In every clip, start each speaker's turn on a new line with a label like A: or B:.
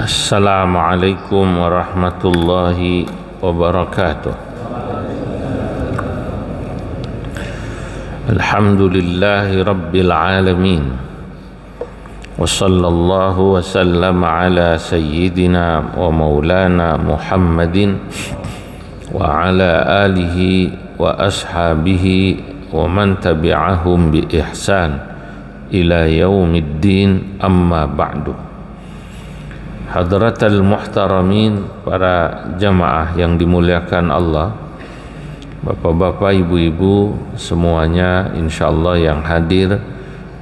A: Assalamualaikum warahmatullahi wabarakatuh. Alhamdulillahi rabbil alamin. Wa sallallahu wa sallam ala sayyidina wa maulana Muhammadin wa ala alihi wa ashabihi wa man tabi'ahum bi ihsan ila yaumiddin, amma ba'du. Hadratal muhtaramin, para jamaah yang dimuliakan Allah, bapak-bapak, ibu-ibu semuanya, insyaallah yang hadir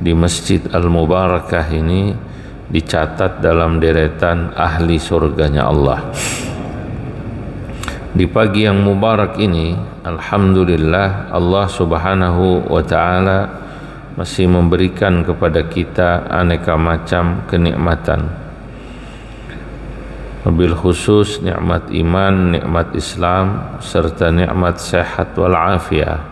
A: di Masjid Al-Mubarakah ini dicatat dalam deretan ahli surganya Allah. Di pagi yang mubarak ini, alhamdulillah, Allah subhanahu wa ta'ala masih memberikan kepada kita aneka macam kenikmatan, wabil khusus nikmat iman, nikmat Islam, serta nikmat sehat wal afiyah.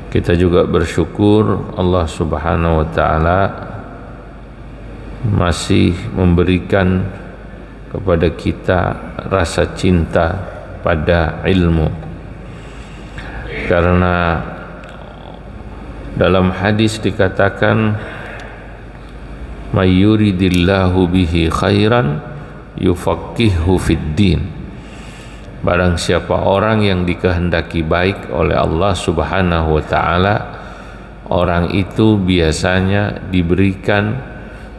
A: Kita juga bersyukur Allah subhanahu wa ta'ala masih memberikan kepada kita rasa cinta pada ilmu, karena dalam hadis dikatakan, may yuridillahu bihi khairan yufaqihu fid din. Barang siapa orang yang dikehendaki baik oleh Allah subhanahu wa ta'ala, orang itu biasanya diberikan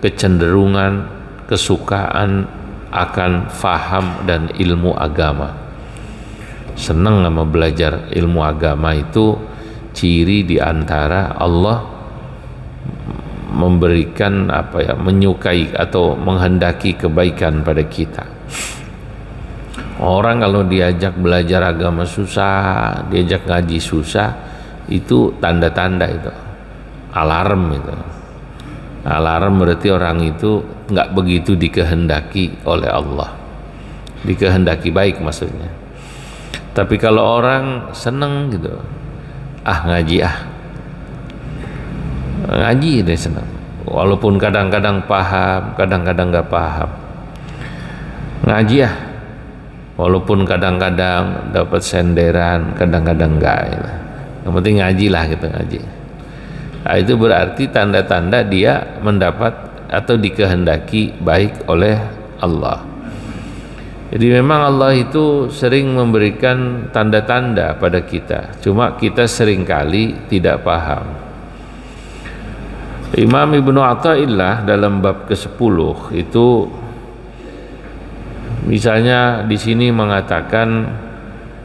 A: kecenderungan, kesukaan akan faham dan ilmu agama. Senang sama belajar ilmu agama itu ciri diantara Allah memberikan menyukai atau menghendaki kebaikan pada kita. Orang kalau diajak belajar agama susah, diajak ngaji susah, itu tanda-tanda, itu alarm. Itu alarm berarti orang itu nggak begitu dikehendaki oleh Allah, dikehendaki baik maksudnya. Tapi kalau orang seneng gitu, ngaji deh senang, walaupun kadang-kadang paham, kadang-kadang nggak paham. Ngaji walaupun kadang-kadang dapat senderan, kadang-kadang enggak. Yang penting ngaji lah, gitu, ngaji. Nah, itu berarti tanda-tanda dia mendapat atau dikehendaki baik oleh Allah. Jadi memang Allah itu sering memberikan tanda-tanda pada kita, cuma kita seringkali tidak paham. Imam Ibnu Athaillah dalam bab ke-10 itu misalnya di sini mengatakan,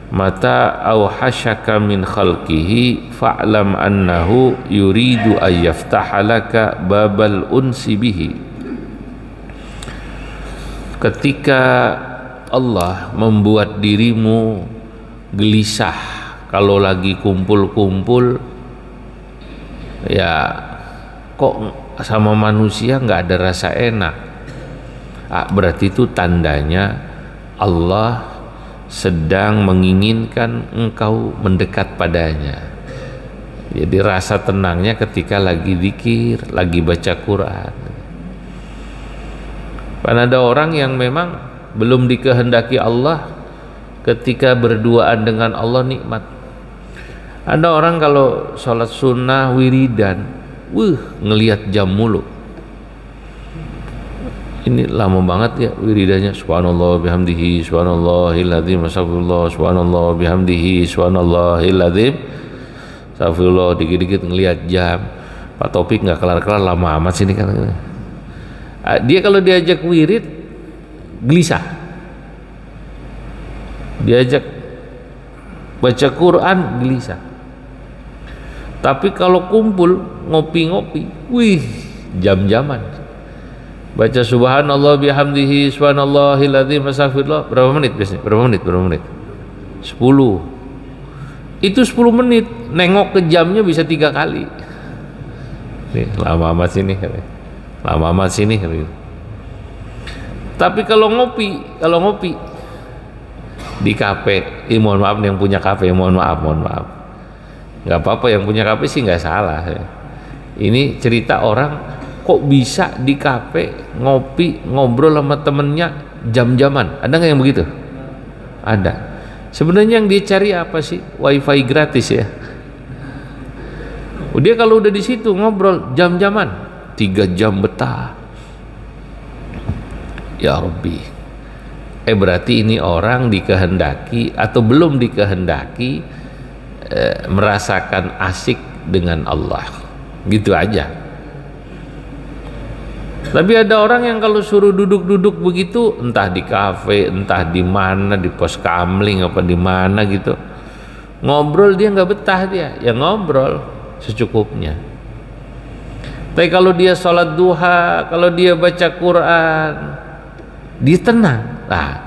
A: mata auhashaka min khalqihi fa'lam annahu yuridu ayyaftahalaka babal unsi bihi. Ketika Allah membuat dirimu gelisah kalau lagi kumpul-kumpul, ya kok sama manusia nggak ada rasa enak, berarti itu tandanya Allah sedang menginginkan engkau mendekat padanya. Jadi rasa tenangnya ketika lagi zikir, lagi baca Quran. Karena ada orang yang memang belum dikehendaki Allah, ketika berduaan dengan Allah nikmat. Ada orang kalau sholat sunnah wiridan, ngelihat jam mulu, ini lama banget ya wiridannya, subhanallah bihamdihi subhanallahil adzim astagfirullah subhanallah bihamdihi subhanallahil adzim astagfirullah. Dikit-dikit ngelihat jam, Pak Topik nggak kelar-kelar, lama amat sini kan. Dia kalau diajak wirid gelisah, diajak baca Quran gelisah. Tapi kalau kumpul ngopi-ngopi, jam-jaman. Baca subhanallah bihamdihi subhanallahil adzim astagfirullah, berapa menit biasanya? Berapa menit? 10. Itu 10 menit, nengok ke jamnya bisa 3 kali. Nih, lama amat sini. Tapi kalau ngopi di kafe, mohon maaf yang punya kafe, mohon maaf. Nggak apa-apa, yang punya kafe sih nggak salah. Ini cerita orang kok bisa di kafe ngopi ngobrol sama temennya jam-jaman? Ada nggak yang begitu? Ada. Sebenarnya yang dia cari apa sih? Wifi gratis ya. Dia kalau udah di situ ngobrol jam-jaman, 3 jam betah. Ya Rabbi. Berarti ini orang dikehendaki atau belum dikehendaki merasakan asik dengan Allah. Gitu aja. Tapi ada orang yang kalau suruh duduk-duduk begitu, entah di kafe, entah di mana, di pos kamling apa di mana gitu, ngobrol dia nggak betah dia, ya ngobrol secukupnya. Tapi kalau dia sholat duha, kalau dia baca Quran, dia tenang. Nah,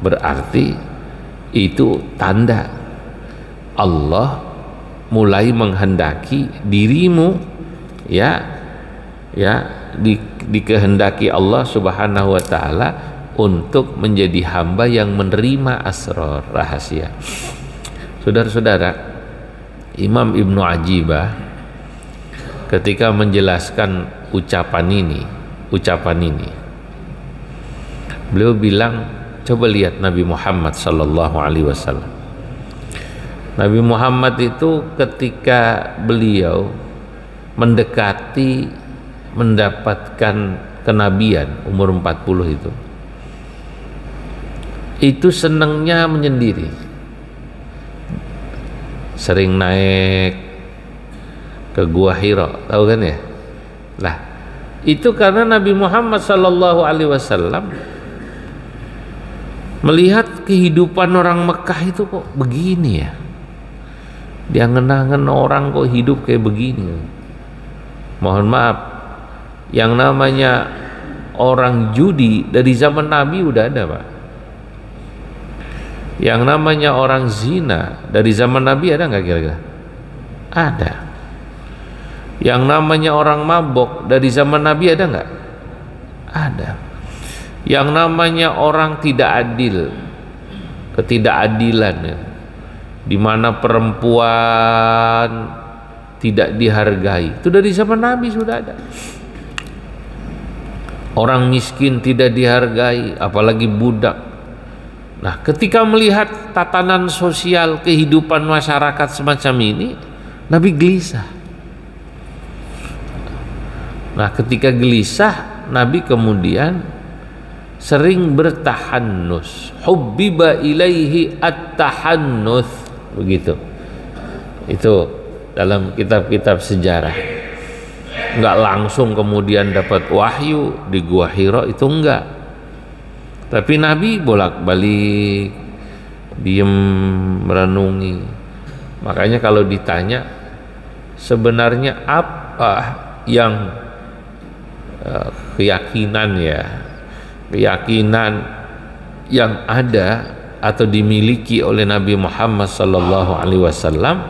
A: berarti itu tanda Allah mulai menghendaki dirimu, ya dikehendaki Allah Subhanahu wa taala untuk menjadi hamba yang menerima asrar, rahasia. Saudara-saudara, Imam Ibnu Ajibah ketika menjelaskan ucapan ini, beliau bilang, coba lihat Nabi Muhammad sallallahu alaihi wasallam. Nabi Muhammad itu ketika beliau mendekati mendapatkan kenabian umur 40 itu senangnya menyendiri, sering naik ke Gua Hira, tahu kan ya? Lah, itu karena Nabi Muhammad sallallahu alaihi wasallam melihat kehidupan orang Mekah itu kok begini ya. Dia ngenang-ngenang orang kok hidup kayak begini. Mohon maaf, yang namanya orang judi dari zaman Nabi udah ada, Pak. Yang namanya orang zina dari zaman Nabi ada nggak kira-kira? Ada. Yang namanya orang mabok dari zaman Nabi ada nggak? Ada. Yang namanya orang tidak adil, ketidakadilan ya, di mana perempuan tidak dihargai, itu dari zaman Nabi sudah ada. Orang miskin tidak dihargai, apalagi budak. Nah, ketika melihat tatanan sosial kehidupan masyarakat semacam ini, Nabi gelisah. Nah, ketika gelisah, Nabi kemudian sering bertahannus. Hubbiba ilaihi at-tahannus, begitu. Itu dalam kitab-kitab sejarah. Enggak langsung kemudian dapat wahyu di Gua Hira, itu enggak. Tapi Nabi bolak-balik diem merenungi. Makanya kalau ditanya sebenarnya apa yang keyakinan yang ada atau dimiliki oleh Nabi Muhammad sallallahu alaihi wasallam,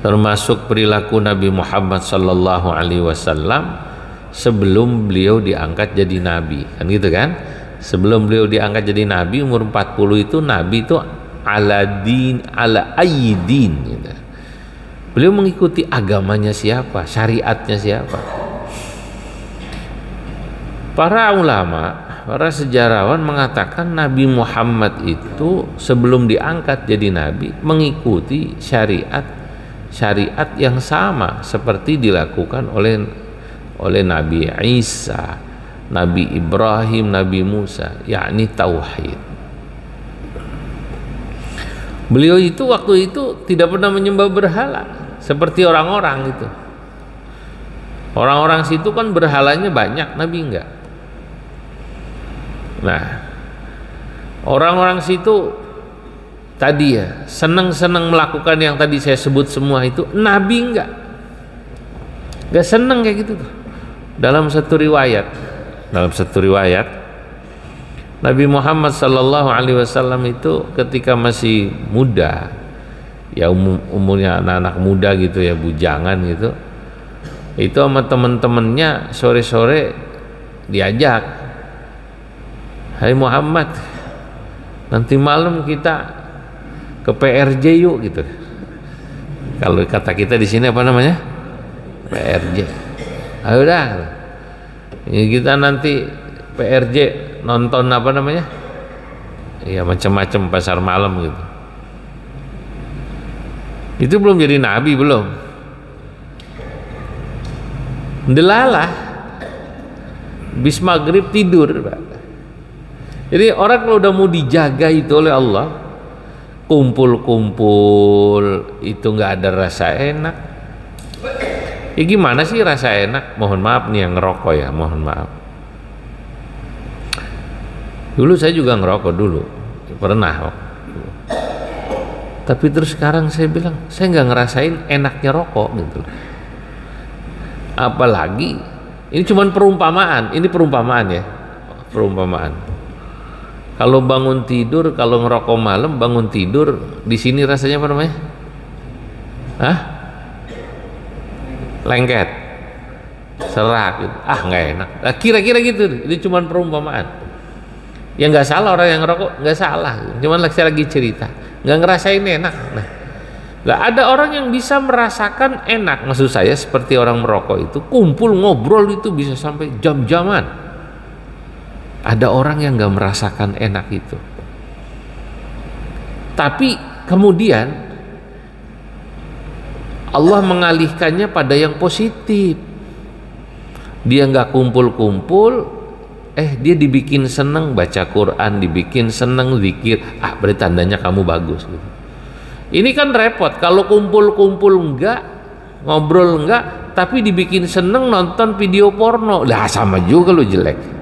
A: termasuk perilaku Nabi Muhammad sallallahu alaihi wasallam sebelum beliau diangkat jadi nabi, kan gitu kan? Sebelum beliau diangkat jadi nabi umur 40 itu, nabi itu ala ayyidin gitu. Beliau mengikuti agamanya siapa, syariatnya siapa. Para ulama, para sejarawan mengatakan Nabi Muhammad itu sebelum diangkat jadi nabi mengikuti syariat yang sama seperti dilakukan oleh Nabi Isa, Nabi Ibrahim, Nabi Musa, yakni tauhid. Beliau itu waktu itu tidak pernah menyembah berhala seperti orang-orang itu. Orang-orang situ kan berhalanya banyak, Nabi enggak. Nah, orang-orang situ tadi ya senang-senang melakukan yang tadi saya sebut semua itu, Nabi enggak senang kayak gitu tuh. Dalam satu riwayat Nabi Muhammad sallallahu alaihi wasallam itu ketika masih muda, ya umurnya anak-anak muda gitu ya, bujangan gitu, itu sama teman-temannya sore-sore diajak, "Hai Muhammad, nanti malam kita ke PRJ yuk," gitu. Kalau kata kita di sini apa namanya? PRJ. Ah, udah. Ya, kita nanti PRJ nonton apa namanya? Ya macam-macam pasar malam gitu. Itu belum jadi nabi belum. Delalah. Bis maghrib tidur, Pak. Jadi orang kalau udah mau dijaga itu oleh Allah, kumpul-kumpul itu nggak ada rasa enak. Ya gimana sih rasa enak? Mohon maaf nih yang ngerokok ya, mohon maaf. Dulu saya juga ngerokok dulu, pernah. Tapi terus sekarang saya bilang, saya nggak ngerasain enaknya rokok gitu. Apalagi ini cuman perumpamaan, ini perumpamaan ya, perumpamaan. Kalau bangun tidur, kalau ngerokok malam, bangun tidur di sini rasanya apa namanya? Hah? Lengket, serak gitu. Ah nggak enak. Nah, kira-kira gitu. Ini cuma perumpamaan. Ya nggak salah orang yang ngerokok, nggak salah. Cuman saya lagi cerita, nggak ngerasain enak. Nah, nggak ada orang yang bisa merasakan enak. Maksud saya seperti orang merokok itu, kumpul ngobrol itu bisa sampai jam-jaman. Ada orang yang nggak merasakan enak itu. Tapi kemudian Allah mengalihkannya pada yang positif. Dia nggak kumpul-kumpul, dia dibikin seneng baca Quran, dibikin seneng zikir. Ah, berarti tandanya kamu bagus gitu. Ini kan repot kalau kumpul-kumpul enggak, ngobrol enggak, tapi dibikin seneng nonton video porno. Lah sama juga lo jelek.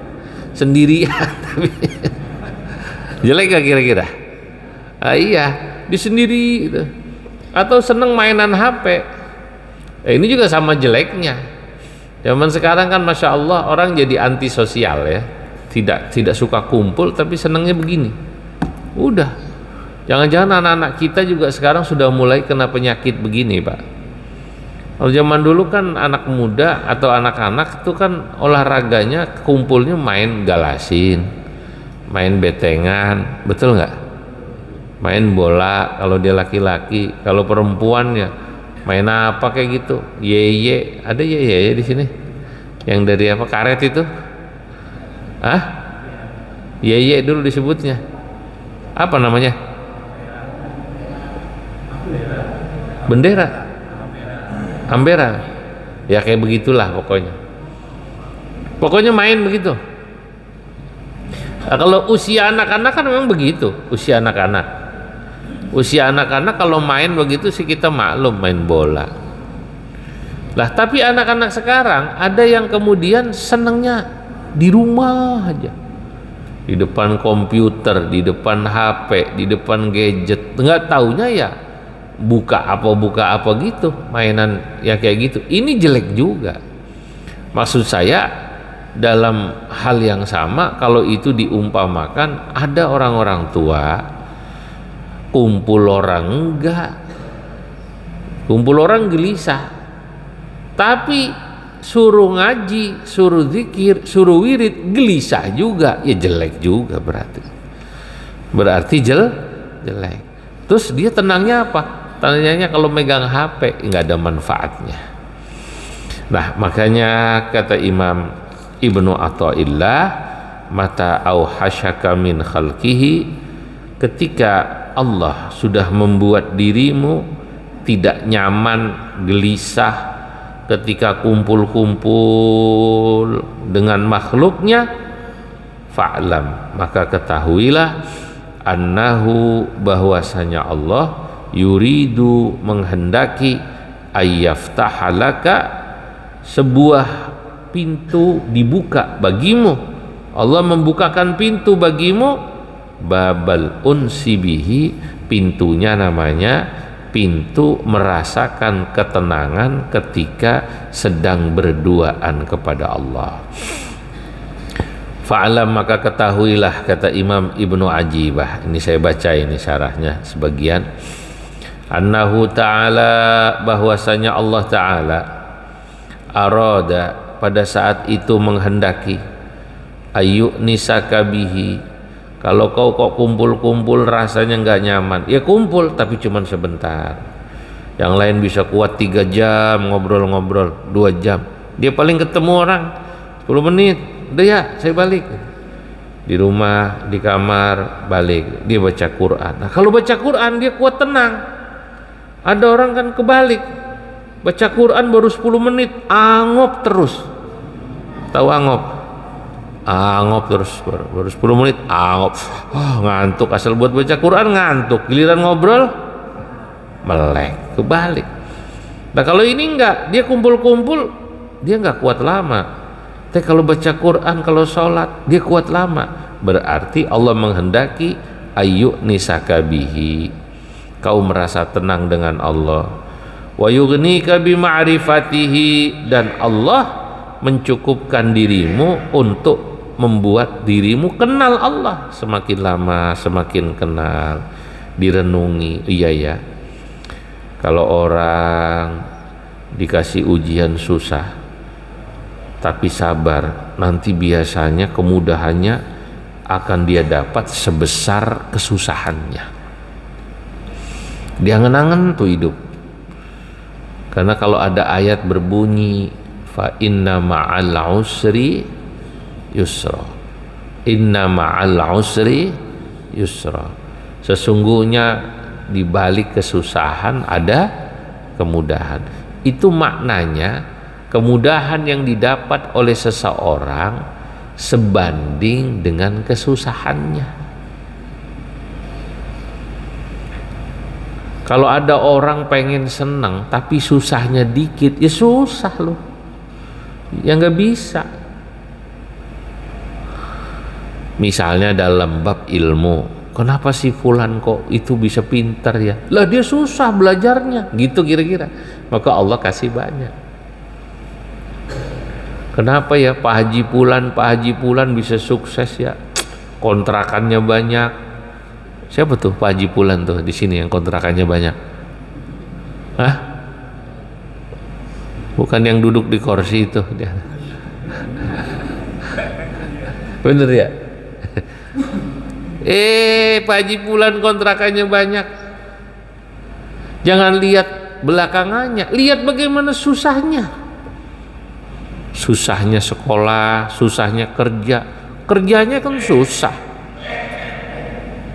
A: Sendirian tapi jelek gak kira-kira? Ah, iya, di sendiri gitu. Atau seneng mainan HP, ini juga sama jeleknya. Zaman sekarang kan masya Allah orang jadi antisosial ya, tidak suka kumpul tapi senengnya begini. Udah, jangan-jangan anak-anak kita juga sekarang sudah mulai kena penyakit begini, Pak. Kalau zaman dulu kan anak muda atau anak-anak itu kan olahraganya kumpulnya main galasin, main betengan, betul nggak? Main bola kalau dia laki-laki, kalau perempuan ya main apa kayak gitu. Yeye, ada yeye di sini yang dari apa, karet itu? Ah, yeye dulu disebutnya apa namanya? Bendera, Ambera ya, kayak begitulah pokoknya main begitu. Nah, kalau usia anak-anak kan memang begitu. Usia anak-anak kalau main begitu sih kita maklum, main bola lah. Tapi anak-anak sekarang ada yang kemudian senengnya di rumah aja, di depan komputer, di depan HP, di depan gadget, nggak taunya ya buka apa gitu, mainan ya kayak gitu. Ini jelek juga. Maksud saya dalam hal yang sama, kalau itu diumpamakan ada orang-orang tua kumpul orang enggak, kumpul orang gelisah, tapi suruh ngaji, suruh zikir, suruh wirid gelisah juga, ya jelek juga berarti jelek. Terus dia tenangnya apa? Tenangnya kalau megang HP nggak ada manfaatnya. Nah, makanya kata Imam Ibnu Athaillah, mata auhasyaka min khalqihi, ketika Allah sudah membuat dirimu tidak nyaman, gelisah ketika kumpul-kumpul dengan makhluknya, fa'lam, maka ketahuilah annahu, bahwasanya Allah yuridu, menghendaki, ayyaftahalaka, sebuah pintu dibuka bagimu. Allah membukakan pintu bagimu, babal unsi bihi, pintunya namanya pintu merasakan ketenangan ketika sedang berduaan kepada Allah. Fa'alam, maka ketahuilah, kata Imam Ibnu Ajibah, ini saya baca ini syarahnya sebagian, annahu ta'ala, bahwasanya Allah ta'ala arada, pada saat itu menghendaki, ayyunisaka bihi, kalau kau kok kumpul-kumpul rasanya nggak nyaman, ya kumpul tapi cuman sebentar. Yang lain bisa kuat 3 jam ngobrol-ngobrol, 2 jam, Dia paling ketemu orang 10 menit, udah ya saya balik. Di rumah, di kamar, balik. Dia baca Quran. Nah kalau baca Quran dia kuat tenang. Ada orang kan kebalik, baca Quran baru 10 menit, angop terus. Tahu angop? Angop terus, baru 10 menit, angop. Ngantuk, asal buat baca Quran ngantuk. Giliran ngobrol, melek, kebalik. Nah kalau ini enggak, dia kumpul-kumpul, dia enggak kuat lama. Tapi kalau baca Quran, kalau sholat, dia kuat lama. Berarti Allah menghendaki ayu nisakabihi, kau merasa tenang dengan Allah. Wa yughnika bi ma'rifatihi, dan Allah mencukupkan dirimu untuk membuat dirimu kenal Allah. Semakin lama semakin kenal, direnungi. Iya ya, kalau orang dikasih ujian susah tapi sabar, nanti biasanya kemudahannya akan dia dapat sebesar kesusahannya. Dia ngenangan tuh hidup. Karena kalau ada ayat berbunyi fa inna ma'al usri yusra, inna ma'al usri yusra, sesungguhnya di balik kesusahan ada kemudahan. Itu maknanya kemudahan yang didapat oleh seseorang sebanding dengan kesusahannya. Kalau ada orang pengen senang tapi susahnya dikit, ya susah loh, ya nggak bisa. Misalnya dalam bab ilmu, kenapa sih fulan kok itu bisa pintar ya? Lah dia susah belajarnya, gitu kira-kira. Maka Allah kasih banyak. Kenapa ya Pak Haji Pulan bisa sukses ya? Kontrakannya banyak. Siapa tuh Pak Haji Pulan tuh di sini yang kontrakannya banyak? Hah? Bukan yang duduk di kursi itu dia. Bener ya? Pak Haji Pulan kontrakannya banyak. Jangan lihat belakangannya, lihat bagaimana susahnya. Susahnya sekolah, susahnya kerja. Kerjanya kan susah.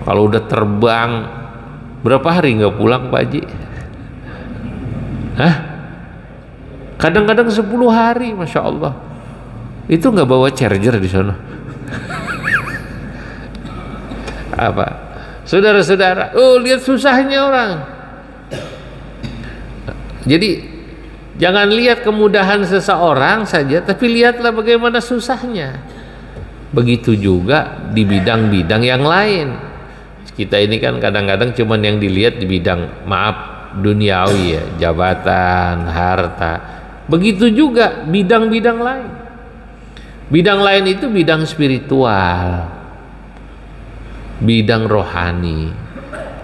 A: Kalau udah terbang, berapa hari nggak pulang Pak Haji? Hah? Kadang-kadang 10 hari, Masya Allah. Itu nggak bawa charger di sana. Apa? Saudara-saudara, lihat susahnya orang. Jadi jangan lihat kemudahan seseorang saja, tapi lihatlah bagaimana susahnya. Begitu juga di bidang-bidang yang lain. Kita ini kan kadang-kadang cuman yang dilihat di bidang duniawi ya, jabatan, harta. Begitu juga bidang-bidang lain. Bidang lain itu bidang spiritual, bidang rohani.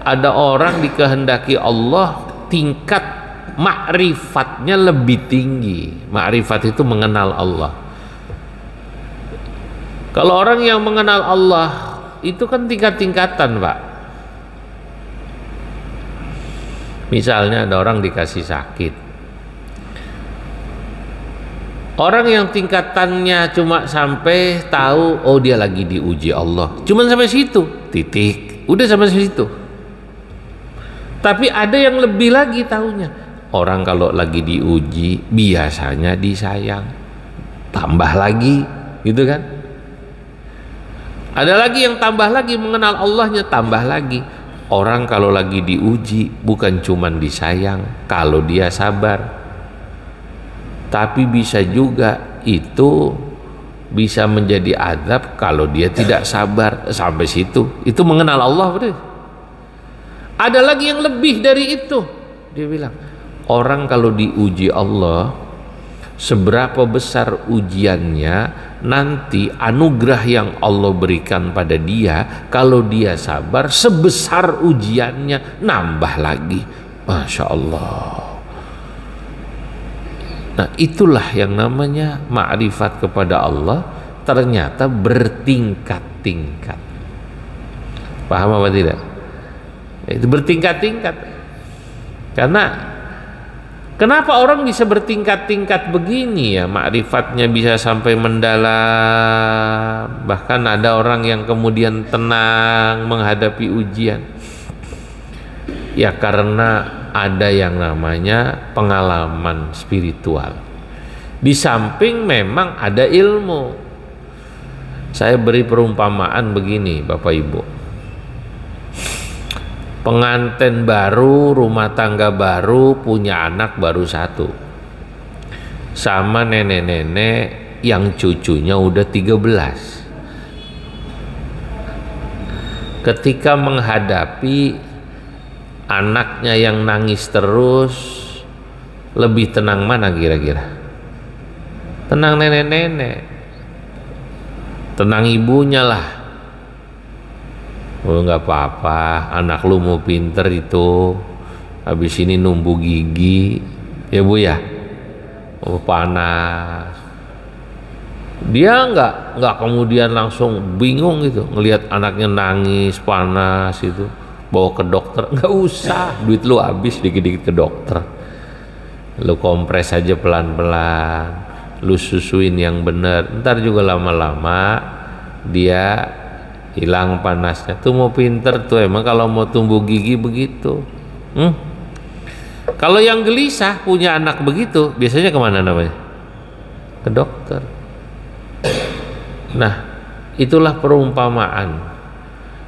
A: Ada orang dikehendaki Allah tingkat ma'rifatnya lebih tinggi. Ma'rifat itu mengenal Allah. Kalau orang yang mengenal Allah itu kan tingkat-tingkatan Pak. Misalnya ada orang dikasih sakit, orang yang tingkatannya cuma sampai tahu dia lagi diuji Allah, cuma sampai situ, titik, udah sampai situ. Tapi ada yang lebih lagi tahunya. Orang kalau lagi diuji biasanya disayang, tambah lagi, gitu kan? Ada lagi yang tambah lagi mengenal Allahnya, tambah lagi. Orang kalau lagi diuji bukan cuman disayang kalau dia sabar, tapi bisa juga itu bisa menjadi azab kalau dia tidak sabar. Sampai situ, itu mengenal Allah betul. Ada lagi yang lebih dari itu. Dia bilang, orang kalau diuji Allah, seberapa besar ujiannya, nanti anugerah yang Allah berikan pada dia, kalau dia sabar, sebesar ujiannya nambah lagi. Masya Allah. Nah itulah yang namanya ma'rifat kepada Allah, ternyata bertingkat-tingkat. Paham apa tidak? Itu bertingkat-tingkat. Karena Kenapa orang bisa bertingkat-tingkat begini ya, makrifatnya bisa sampai mendalam, bahkan ada orang yang kemudian tenang menghadapi ujian. Ya karena ada yang namanya pengalaman spiritual. Di samping memang ada ilmu. Saya beri perumpamaan begini Bapak Ibu. Pengantin baru, rumah tangga baru, punya anak baru satu, sama nenek-nenek yang cucunya udah 13. Ketika menghadapi anaknya yang nangis terus, lebih tenang mana kira-kira? Tenang nenek-nenek, tenang ibunya lah. Oh nggak apa-apa, anak lu mau pinter itu, habis ini numbuh gigi, ya Bu ya. Oh panas. Dia nggak kemudian langsung bingung gitu, ngelihat anaknya nangis panas itu, bawa ke dokter. Nggak usah, duit lu habis dikit-dikit ke dokter. Lu kompres aja pelan-pelan, lu susuin yang bener, ntar juga lama-lama dia hilang panasnya. Tuh mau pinter tuh, emang kalau mau tumbuh gigi begitu. Kalau yang gelisah punya anak begitu, biasanya kemana namanya? Ke dokter. Nah, itulah perumpamaan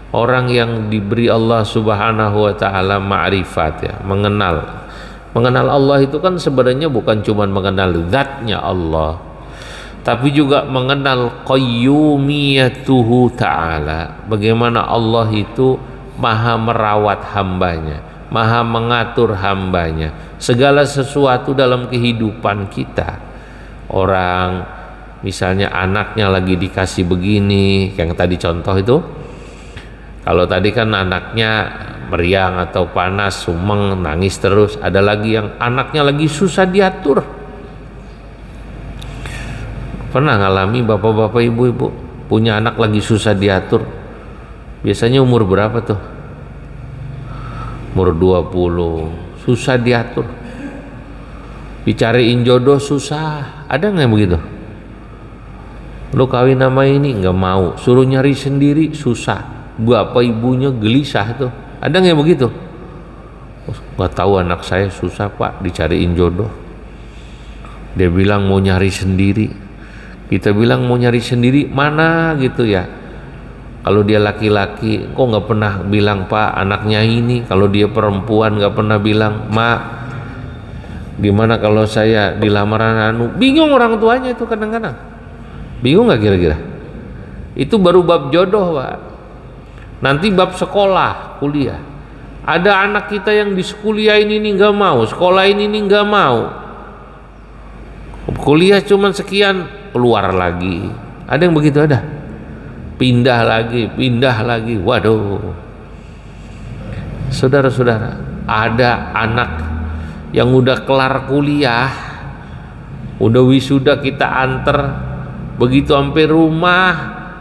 A: orang yang diberi Allah Subhanahu wa taala ma'rifat ya, mengenal. Mengenal Allah itu kan sebenarnya bukan cuma mengenal zatnya Allah, tapi juga mengenal qayyumiyatuhu ta'ala, bagaimana Allah itu maha merawat hambanya, maha mengatur hambanya, segala sesuatu dalam kehidupan kita. Orang misalnya anaknya lagi dikasih begini, yang tadi contoh itu, kalau tadi kan anaknya meriang atau panas, sumeng, nangis terus, ada lagi yang anaknya lagi susah diatur. Pernah ngalami bapak-bapak ibu-ibu punya anak lagi susah diatur? Biasanya umur berapa tuh? Umur 20, susah diatur. Dicariin jodoh susah. Ada nggak yang begitu? Lu kawin nama ini nggak mau, suruh nyari sendiri susah. Bapak ibunya gelisah tuh. Ada nggak yang begitu? Nggak tahu, anak saya susah Pak dicariin jodoh. Dia bilang mau nyari sendiri. Kita bilang mau nyari sendiri mana gitu ya. Kalau dia laki-laki kok nggak pernah bilang Pak anaknya ini. Kalau dia perempuan nggak pernah bilang Mak gimana kalau saya dilamar anu. Bingung orang tuanya itu kadang-kadang. Bingung nggak kira-kira? Itu baru bab jodoh Pak. Nanti bab sekolah, kuliah. Ada anak kita yang di kuliah ini nggak mau, sekolah ini nggak mau. Kuliah cuman sekian, keluar lagi. Ada yang begitu, ada. Pindah lagi. Waduh. Saudara-saudara, ada anak yang udah kelar kuliah, udah wisuda kita anter, begitu sampai rumah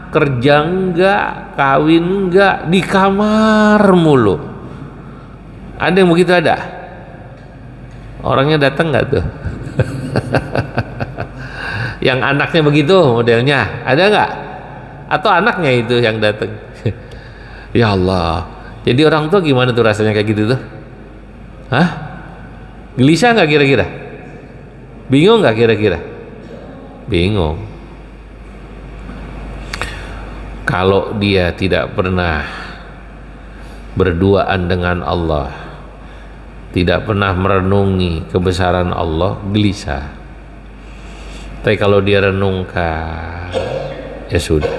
A: kerja enggak, kawin enggak, di kamar mulu. Ada yang begitu, ada. Orangnya datang nggak tuh? Yang anaknya begitu modelnya, ada nggak? Atau anaknya itu yang datang? Ya Allah. Jadi orang tua gimana tuh rasanya kayak gitu tuh? Hah? Gelisah nggak kira-kira? Bingung nggak kira-kira? Bingung. Kalau dia tidak pernah berduaan dengan Allah, tidak pernah merenungi kebesaran Allah, gelisah. Tapi kalau dia renungkan, ya sudah.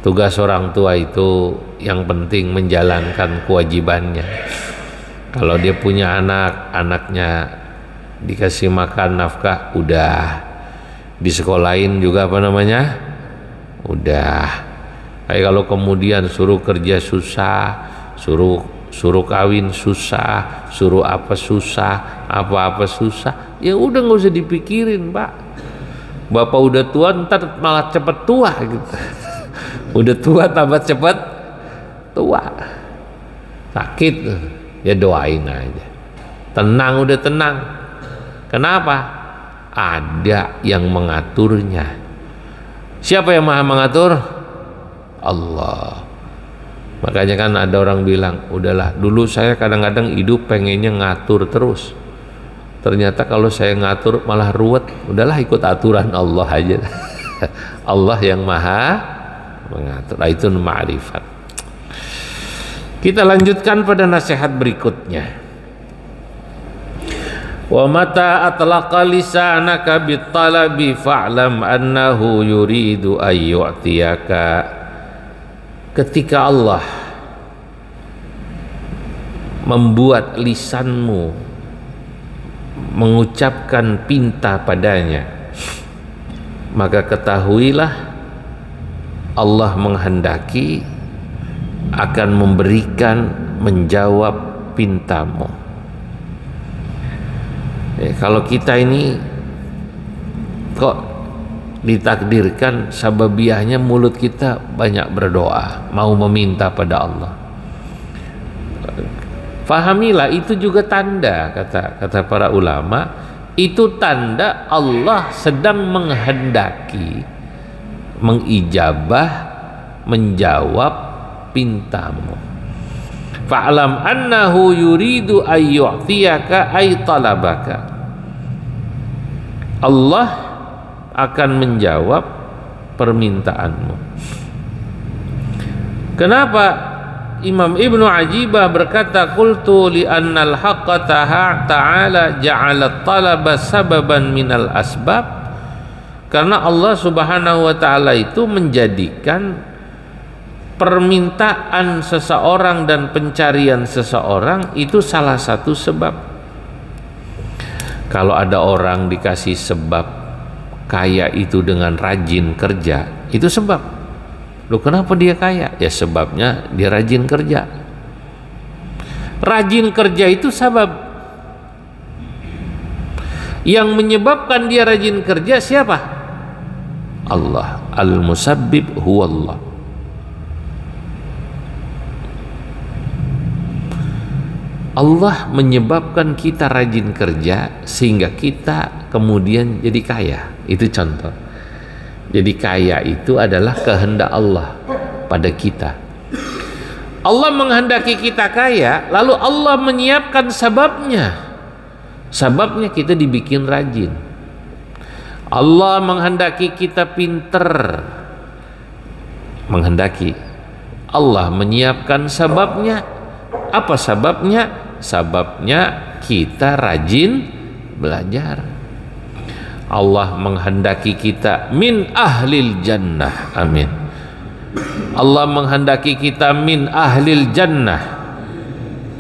A: Tugas orang tua itu yang penting menjalankan kewajibannya. Kalau dia punya anak, anaknya dikasih makan nafkah, udah. Disekolahin juga apa namanya? Udah. Kayak kalau kemudian suruh kerja susah, suruh kawin susah, suruh apa susah, apa-apa susah, ya udah nggak usah dipikirin Pak. Bapak udah tua ntar malah cepet tua gitu. Udah tua tambah cepet tua, sakit ya doain aja. Tenang, udah tenang. Kenapa? Ada yang mengaturnya. Siapa yang maha mengatur? Allah. Makanya kan ada orang bilang, udahlah, dulu saya kadang-kadang hidup pengennya ngatur terus. Ternyata kalau saya ngatur malah ruwet. Udahlah, ikut aturan Allah aja. Allah yang maha mengatur. Nah, itu ma'rifat. Kita lanjutkan pada nasihat berikutnya. Wa mata atlaqa lisanaka bitalabi fa'lam annahu yuridu ayyu'tiyaka. Ketika Allah membuat lisanmu mengucapkan pinta padanya, maka ketahuilah Allah menghendaki akan memberikan, menjawab pintamu. Kalau kita ini kok ditakdirkan sababiahnya mulut kita banyak berdoa, mau meminta pada Allah. Fahamilah itu juga tanda, kata para ulama, itu tanda Allah sedang menghendaki mengijabah, menjawab pintamu. Fa'lam annahu yuridu ayyu'tiyaka ay talabaka. Allah akan menjawab permintaanmu. Kenapa Imam Ibnu Ajibah berkata, qultu li annal haqqa ta'ala ja'ala talaba sababan minal asbab. Karena Allah Subhanahu wa taala itu menjadikan permintaan seseorang dan pencarian seseorang itu salah satu sebab. Kalau ada orang dikasih sebab kaya itu dengan rajin kerja, itu sebab. Loh, kenapa dia kaya? Ya sebabnya dia rajin kerja. Rajin kerja itu sebab. Yang menyebabkan dia rajin kerja siapa? Allah. Al-musabbib huwallah. Allah menyebabkan kita rajin kerja sehingga kita kemudian jadi kaya. Itu contoh. Jadi kaya itu adalah kehendak Allah pada kita. Allah menghendaki kita kaya, lalu Allah menyiapkan sebabnya. Sebabnya kita dibikin rajin. Allah menghendaki kita pinter. Menghendaki. Allah menyiapkan sebabnya. Apa sebabnya? Sebabnya kita rajin belajar. Allah menghendaki kita min ahlil jannah. Amin. Allah menghendaki kita min ahlil jannah,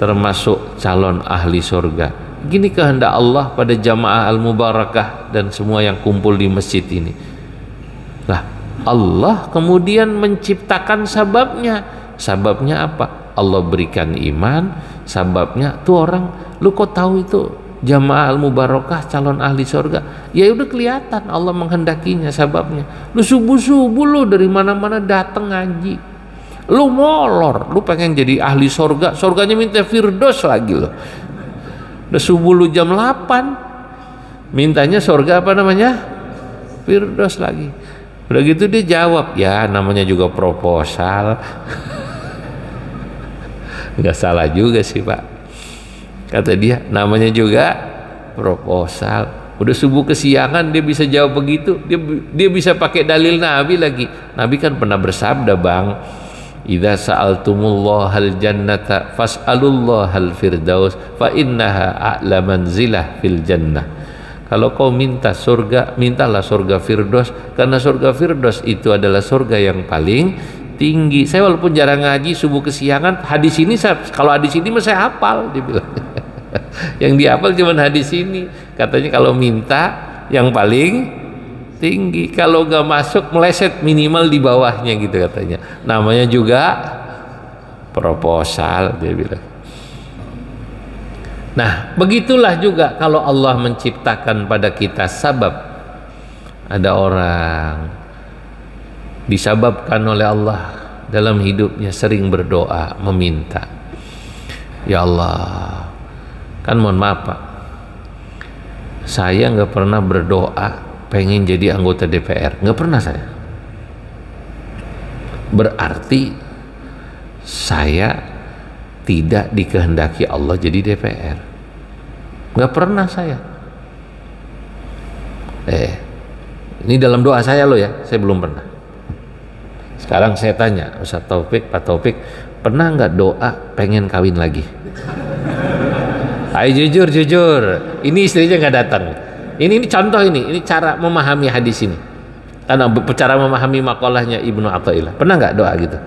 A: termasuk calon ahli surga. Gini kehendak Allah pada jamaah al-mubarakah dan semua yang kumpul di masjid ini. Lah, Allah kemudian menciptakan sebabnya. Sebabnya apa? Allah berikan iman. Sebabnya tuh orang, lu kok tahu itu jamaah al-mubarakah calon ahli surga? Ya udah kelihatan Allah menghendakinya sebabnya. Lu subuh-subuh lu dari mana-mana datang ngaji. Lu molor, lu pengen jadi ahli surga, surganya minta firdaus lagi lo. Udah subuh lu jam 8 mintanya surga apa namanya? Firdaus lagi. Udah gitu dia jawab, ya namanya juga proposal. Nggak salah juga sih Pak, kata dia, namanya juga proposal. Udah subuh kesiangan dia bisa jawab begitu. Dia bisa pakai dalil Nabi lagi. Nabi kan pernah bersabda, Bang, idza sa'altumullahal jannata fas'alullahal firdaus fa innaha a'la manzilah fil jannah. Kalau kau minta surga, mintalah surga firdaus, karena surga firdaus itu adalah surga yang paling tinggi. Saya walaupun jarang ngaji subuh kesiangan, hadis ini kalau hadis ini mah saya hafal, dia bilang. Yang dihafal cuma hadis ini. Katanya kalau minta yang paling tinggi, kalau gak masuk meleset minimal di bawahnya gitu katanya. Namanya juga proposal, dia bilang. Nah, begitulah juga kalau Allah menciptakan pada kita sabab. Ada orang disababkan oleh Allah dalam hidupnya sering berdoa, meminta, ya Allah, Kan mohon maaf Pak, saya nggak pernah berdoa pengen jadi anggota DPR, nggak pernah saya. Berarti saya tidak dikehendaki Allah jadi DPR, nggak pernah saya. Ini dalam doa saya loh ya, saya belum pernah. Sekarang saya tanya Ustaz Taufik, Pak Taufik, pernah nggak doa pengen kawin lagi? Ayo jujur, ini istrinya nggak datang. Ini contoh, ini cara memahami hadis ini. Karena cara memahami makalahnya Ibnu Athaillah. Pernah nggak doa gitu?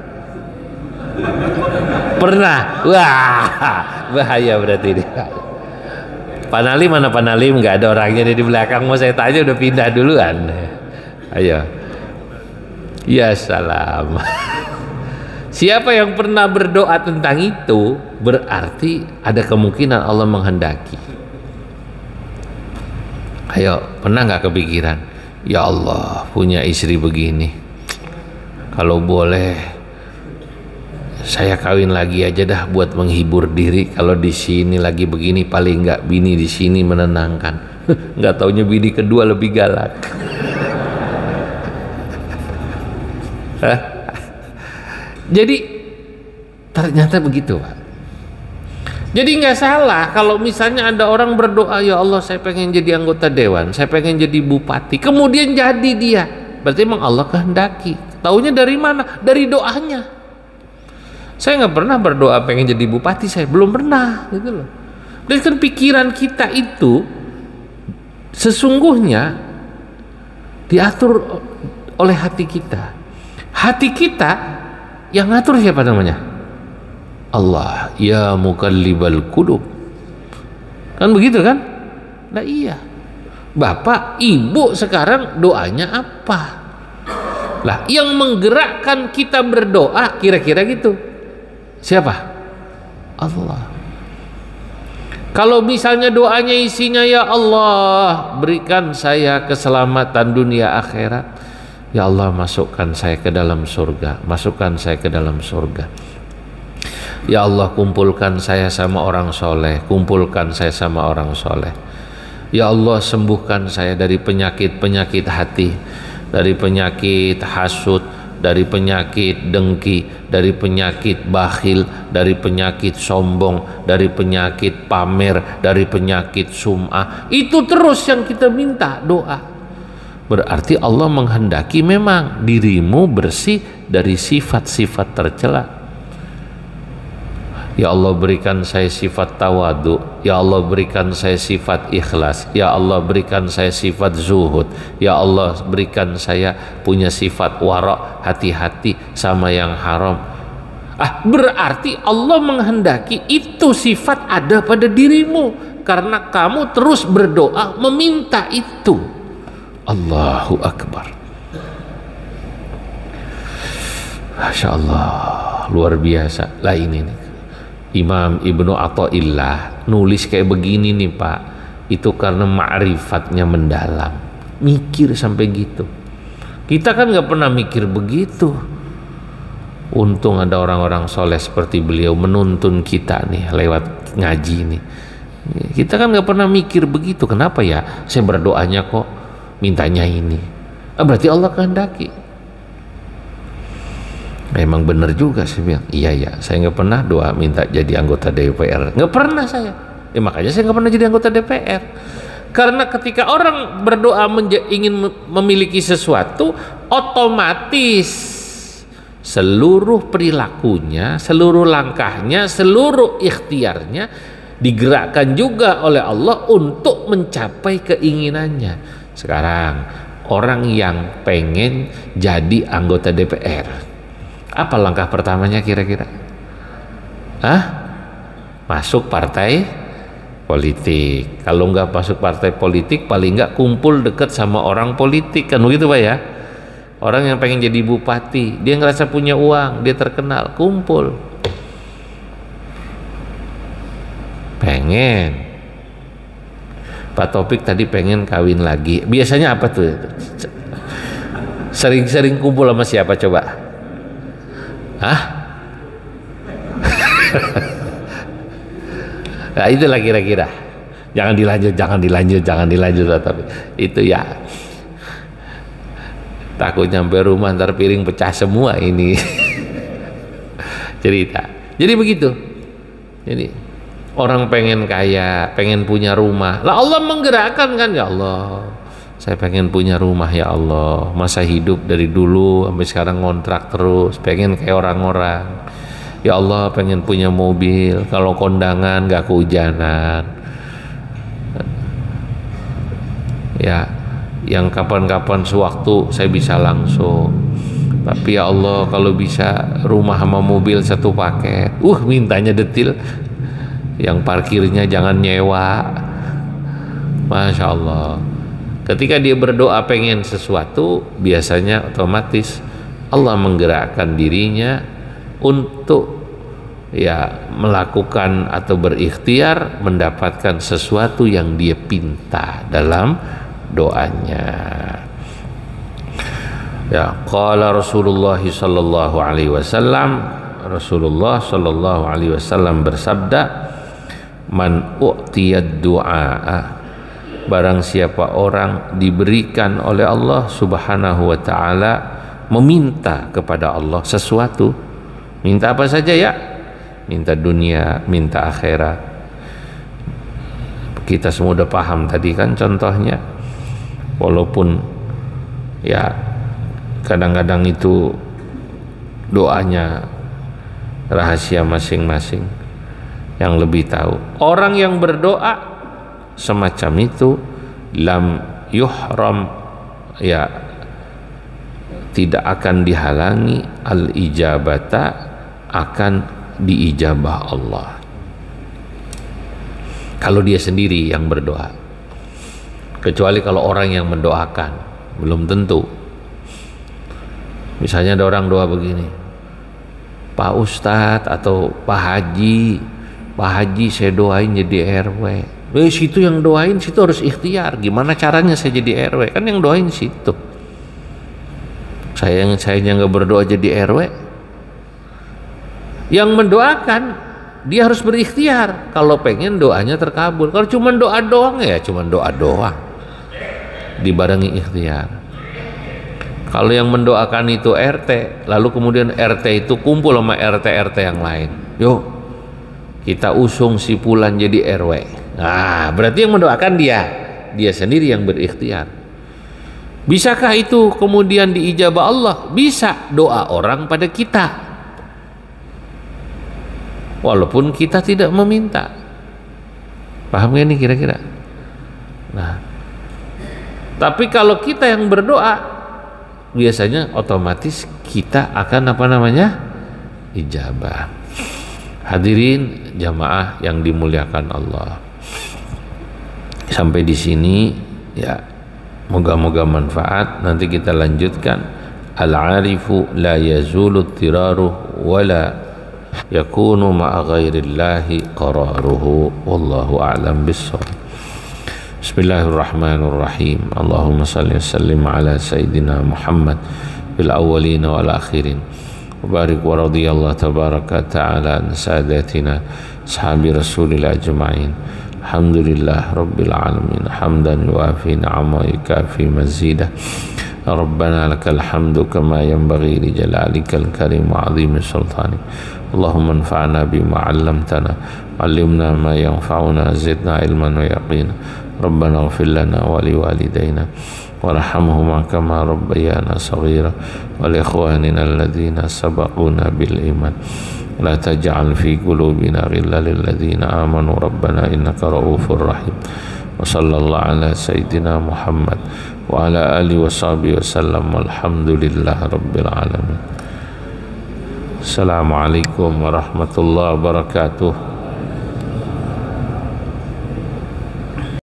A: Pernah. Wah, bahaya berarti ini. Panalim mana Panalim? Nggak ada orangnya di belakang. Mau saya tanya udah pindah duluan. Ayo. Ya salam. Siapa yang pernah berdoa tentang itu, berarti ada kemungkinan Allah menghendaki. Ayo, pernah nggak kepikiran, ya Allah punya istri begini, kalau boleh saya kawin lagi aja dah buat menghibur diri. Kalau di sini lagi begini, paling nggak bini di sini menenangkan. Nggak taunya bini kedua lebih galak. Jadi ternyata begitu Pak. Jadi nggak salah kalau misalnya ada orang berdoa, ya Allah saya pengen jadi anggota dewan, saya pengen jadi bupati, kemudian jadi dia, berarti emang Allah kehendaki. Taunya dari mana? Dari doanya. Saya nggak pernah berdoa pengen jadi bupati, saya belum pernah gitu loh. Dan kan pikiran kita itu sesungguhnya diatur oleh hati kita. Hati kita yang ngatur siapa namanya? Allah. Ya muqallibal qulub. Kan begitu kan? Nah iya. Bapak, ibu sekarang doanya apa? Lah yang menggerakkan kita berdoa kira-kira gitu. Siapa? Allah. Kalau misalnya doanya isinya ya Allah berikan saya keselamatan dunia akhirat, ya Allah masukkan saya ke dalam surga, masukkan saya ke dalam surga. Ya Allah kumpulkan saya sama orang soleh, kumpulkan saya sama orang soleh. Ya Allah sembuhkan saya dari penyakit-penyakit hati, dari penyakit hasud, dari penyakit dengki, dari penyakit bakhil, dari penyakit sombong, dari penyakit pamer, dari penyakit sum'ah. Itu terus yang kita minta doa. Berarti Allah menghendaki memang dirimu bersih dari sifat-sifat tercela. Ya Allah berikan saya sifat tawadu, ya Allah berikan saya sifat ikhlas, ya Allah berikan saya sifat zuhud, ya Allah berikan saya punya sifat wara', hati-hati sama yang haram. Berarti Allah menghendaki itu sifat ada pada dirimu karena kamu terus berdoa meminta itu. Allahu Akbar. Masya Allah, luar biasa. Lah ini nih, Imam Ibnu Athaillah nulis kayak begini nih Pak, itu karena ma'rifatnya mendalam, mikir sampai gitu. Kita kan nggak pernah mikir begitu. Untung ada orang-orang soleh seperti beliau menuntun kita nih lewat ngaji nih. Kita kan nggak pernah mikir begitu. Kenapa ya saya berdoanya kok mintanya ini? Berarti Allah kehendaki. Memang benar juga saya bilang. Iya ya, saya nggak pernah doa minta jadi anggota DPR. Nggak pernah saya. Makanya saya nggak pernah jadi anggota DPR. Karena ketika orang berdoa ingin memiliki sesuatu, otomatis seluruh perilakunya, seluruh langkahnya, seluruh ikhtiarnya digerakkan juga oleh Allah untuk mencapai keinginannya. Sekarang orang yang pengen jadi anggota DPR, apa langkah pertamanya kira-kira? Masuk partai politik. Kalau nggak masuk partai politik, paling nggak kumpul deket sama orang politik, kan begitu Pak ya? Orang yang pengen jadi bupati, dia ngerasa punya uang, dia terkenal, kumpul. Pengen. Pak Taufik tadi pengen kawin lagi. Biasanya apa tuh? Sering-sering kumpul sama siapa coba? Nah, itulah kira-kira. Jangan dilanjut, tapi itu ya. Takut nyampe rumah ntar piring pecah semua ini. Cerita. Jadi begitu. Jadi orang pengen kaya, pengen punya rumah. Lah Allah menggerakkan kan, ya Allah. Saya pengen punya rumah ya Allah. Masa hidup dari dulu sampai sekarang ngontrak terus, pengen kayak orang-orang. Ya Allah, pengen punya mobil, kalau kondangan gak kehujanan. Ya, yang kapan-kapan sewaktu saya bisa langsung. Tapi ya Allah, kalau bisa rumah sama mobil satu paket. Mintanya detil. Yang parkirnya jangan nyewa. Masya Allah. Ketika dia berdoa pengen sesuatu, biasanya otomatis Allah menggerakkan dirinya untuk ya melakukan atau berikhtiar mendapatkan sesuatu yang dia pinta dalam doanya. Ya, qala Rasulullah sallallahu alaihi wasallam, Rasulullah sallallahu alaihi wasallam bersabda, man u'tiyad du'a, barang siapa orang diberikan oleh Allah Subhanahu wa taala meminta kepada Allah sesuatu, minta apa saja ya, minta dunia, minta akhirat. Kita semua udah paham tadi kan contohnya, walaupun ya kadang-kadang itu doanya rahasia masing-masing, yang lebih tahu. Orang yang berdoa semacam itu lam yuhram, ya tidak akan dihalangi al ijabata, akan diijabah Allah. Kalau dia sendiri yang berdoa, kecuali kalau orang yang mendoakan, belum tentu. Misalnya ada orang doa begini, Pak Ustadz atau Pak Haji saya doain jadi RW. Situ yang doain, situ harus ikhtiar. Gimana caranya saya jadi RW? Kan yang doain situ. Saya nggak berdoa jadi RW. Yang mendoakan dia harus berikhtiar. Kalau pengen doanya terkabul. Kalau cuma doa doang ya cuma doa doang, dibarengi ikhtiar. Kalau yang mendoakan itu RT, lalu kemudian RT itu kumpul sama RT yang lain, yuk kita usung si Fulan jadi RW. Nah, berarti yang mendoakan dia sendiri yang berikhtiar. Bisakah itu kemudian diijabah Allah? Bisa, doa orang pada kita, walaupun kita tidak meminta. Paham gak ini kira-kira? Nah, tapi kalau kita yang berdoa, biasanya otomatis kita akan ijabah. Hadirin jamaah yang dimuliakan Allah, sampai di sini ya, moga-moga manfaat. Nanti kita lanjutkan. Al-arifu la yazulu tiraruh wala yakunu ma'a ghairillahi qararuhu, wallahu a'lam bissawab. Bismillahirrahmanirrahim. Allahumma salli wa sallim ala sayyidina Muhammad fil awwalin wal akhirin. Wa barik wa radiyallahu tabaraka ta'ala an sadatina ashabi rasulillah ajma'in. Alhamdulillah rabbil alamin, hamdan yuafi ni'ama yukafi mazidah. Rabbana lakal hamdu kama yanbaghi li jalalikal karim wa 'azimi sultanik. Allahumma anfa'na bima 'allamtana, 'allimna ma yanfa'una, zidna ilman wa yaqina. Rabbana ighfir lana wa liwalidayna warhamhuma kama rabbayana saghira wa li ikhwanina alladhina sabaquna bil iman. La taj'al fi qulubina ghillan lil ladzina amanu rabbana innaka ra'ufur rahim. Wa sallallahu ala sayyidina Muhammad wa ala alihi wa sahbihi wasallam. Walhamdulillahi rabbil alamin. Assalamualaikum warahmatullahi wabarakatuh.